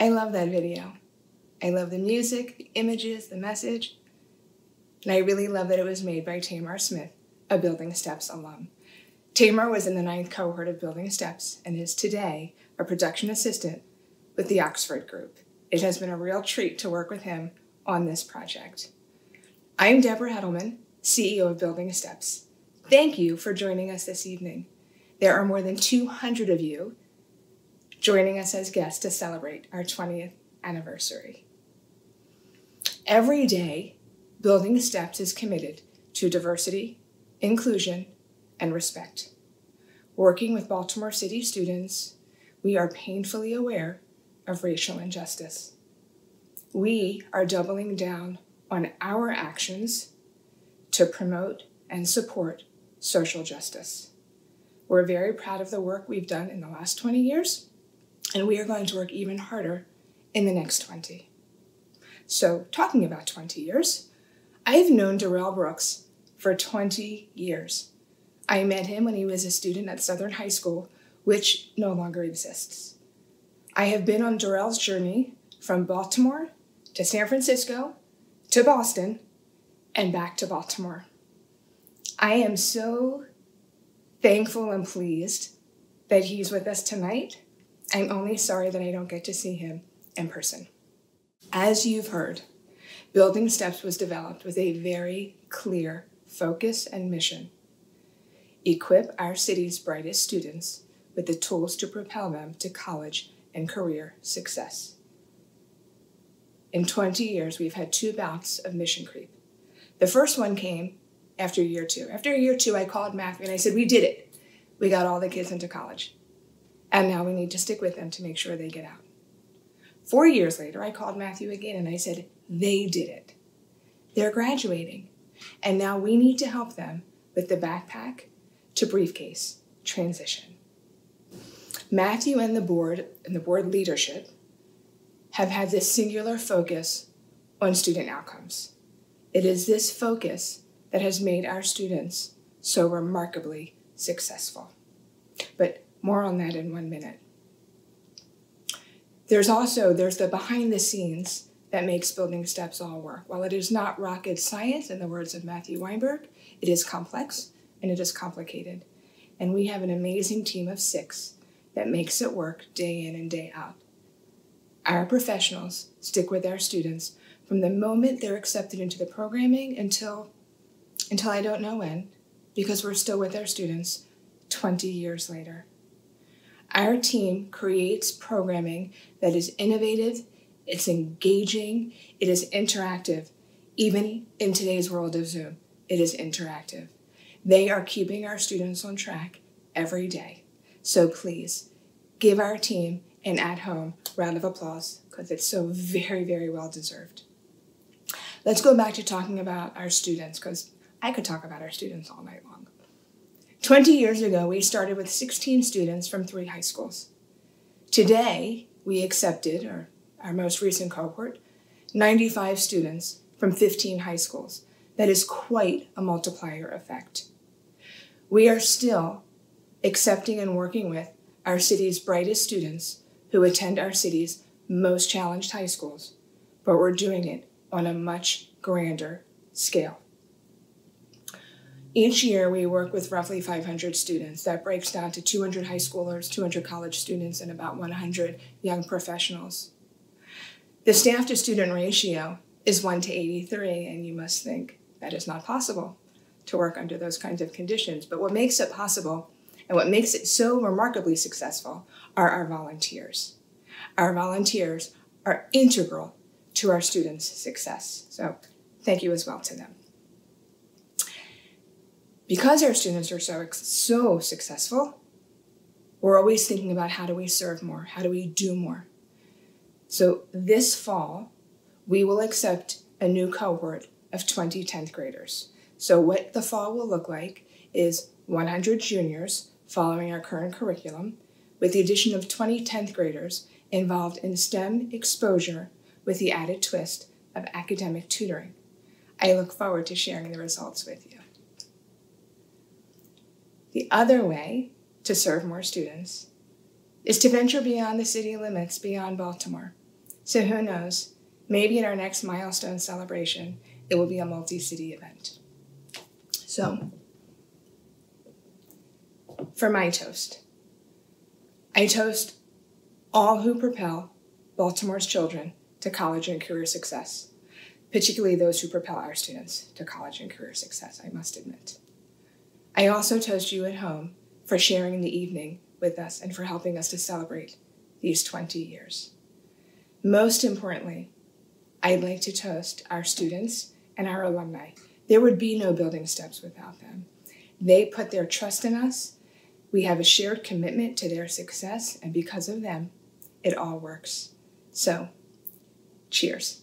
I love that video. I love the music, the images, the message. And I really love that it was made by Tamar Smith, a Building Steps alum. Tamar was in the 9th cohort of Building Steps and is today a production assistant with the Oxford Group. It has been a real treat to work with him on this project. I'm Debra Hettleman, CEO of Building Steps. Thank you for joining us this evening. There are more than 200 of you joining us as guests to celebrate our 20th anniversary. Every day, Building Steps is committed to diversity, inclusion, and respect. Working with Baltimore City students, we are painfully aware of racial injustice. We are doubling down on our actions to promote and support social justice. We're very proud of the work we've done in the last 20 years, and we are going to work even harder in the next 20. So, talking about 20 years, I've known Darrell Brooks for 20 years. I met him when he was a student at Southern High School, which no longer exists. I have been on Darrell's journey from Baltimore to San Francisco to Boston and back to Baltimore. I am so thankful and pleased that he's with us tonight. I'm only sorry that I don't get to see him in person. As you've heard, Building Steps was developed with a very clear focus and mission. Equip our city's brightest students with the tools to propel them to college and career success. In 20 years, we've had 2 bouts of mission creep. The first one came after year 2. After year 2, I called Matthew and I said, we did it. We got all the kids into college. And now we need to stick with them to make sure they get out. 4 years later, I called Matthew again and I said, they did it. They're graduating. And now we need to help them with the backpack to briefcase transition. Matthew and the board leadership have had this singular focus on student outcomes. It is this focus that has made our students so remarkably successful. But more on that in 1 minute. There's the behind the scenes that makes Building Steps all work. While it is not rocket science, in the words of Matthew Weinberg, it is complex and it is complicated. And we have an amazing team of 6 that makes it work day in and day out. Our professionals stick with our students from the moment they're accepted into the programming until I don't know when, because we're still with our students 20 years later. Our team creates programming that is innovative, it's engaging, it is interactive. Even in today's world of Zoom, it is interactive. They are keeping our students on track every day. So please, give our team an at-home round of applause because it's so very, very well deserved. Let's go back to talking about our students because I could talk about our students all night long. 20 years ago, we started with 16 students from 3 high schools. Today, we accepted, or our most recent cohort, 95 students from 15 high schools. That is quite a multiplier effect. We are still accepting and working with our city's brightest students who attend our city's most challenged high schools, but we're doing it on a much grander scale. Each year, we work with roughly 500 students. That breaks down to 200 high schoolers, 200 college students, and about 100 young professionals. The staff-to-student ratio is 1:83, and you must think that is not possible to work under those kinds of conditions. But what makes it possible and what makes it so remarkably successful are our volunteers. Our volunteers are integral to our students' success. So thank you as well to them. Because our students are so successful, we're always thinking about how do we serve more? How do we do more? So this fall, we will accept a new cohort of 20 10th graders. So what the fall will look like is 100 juniors following our current curriculum, with the addition of 20 10th graders involved in STEM exposure with the added twist of academic tutoring. I look forward to sharing the results with you. The other way to serve more students is to venture beyond the city limits, beyond Baltimore. So who knows, maybe in our next milestone celebration, it will be a multi-city event. So, for my toast, I toast all who propel Baltimore's children to college and career success, particularly those who propel our students to college and career success, I must admit. I also toast you at home for sharing the evening with us and for helping us to celebrate these 20 years. Most importantly, I'd like to toast our students and our alumni. There would be no Building Steps without them. They put their trust in us. We have a shared commitment to their success, and because of them, it all works. So, cheers.